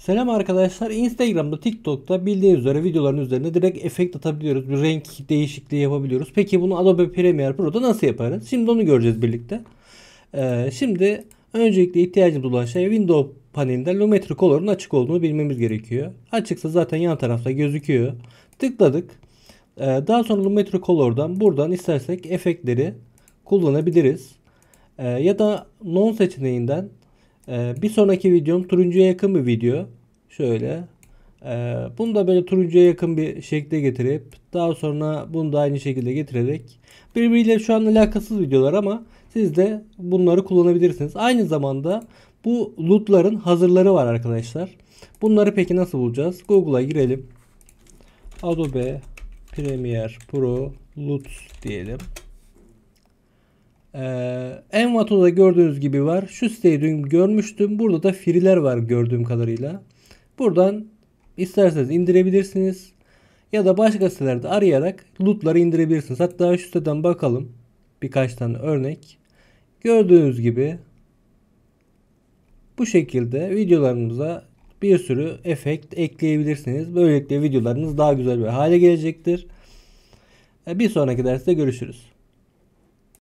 Selam arkadaşlar. Instagram'da, TikTok'ta bildiğiniz üzere videoların üzerine direkt efekt atabiliyoruz. Bir renk değişikliği yapabiliyoruz. Peki bunu Adobe Premiere Pro'da nasıl yaparız? Şimdi onu göreceğiz birlikte. Şimdi öncelikle ihtiyacımız olan şey Windows panelinde Lumetri Color'un açık olduğunu bilmemiz gerekiyor. Açıksa zaten yan tarafta gözüküyor. Tıkladık. Daha sonra Lumetri Color'dan buradan istersek efektleri kullanabiliriz. Ya da non seçeneğinden bir sonraki videom turuncuya yakın bir video. Şöyle. Bunu da böyle turuncuya yakın bir şekilde getirip daha sonra bunu da aynı şekilde getirerek birbiriyle şu an alakasız videolar ama siz de bunları kullanabilirsiniz. Aynı zamanda bu LUT'ların hazırları var arkadaşlar. Bunları peki nasıl bulacağız? Google'a girelim. Adobe Premiere Pro LUT diyelim. Envato'da gördüğünüz gibi var. Şu siteyi dün görmüştüm. Burada da free'ler var gördüğüm kadarıyla. Buradan isterseniz indirebilirsiniz. Ya da başka sitelerde arayarak loot'ları indirebilirsiniz. Hatta şu siteden bakalım. Birkaç tane örnek. Gördüğünüz gibi bu şekilde videolarınıza bir sürü efekt ekleyebilirsiniz. Böylelikle videolarınız daha güzel bir hale gelecektir. Bir sonraki derste görüşürüz.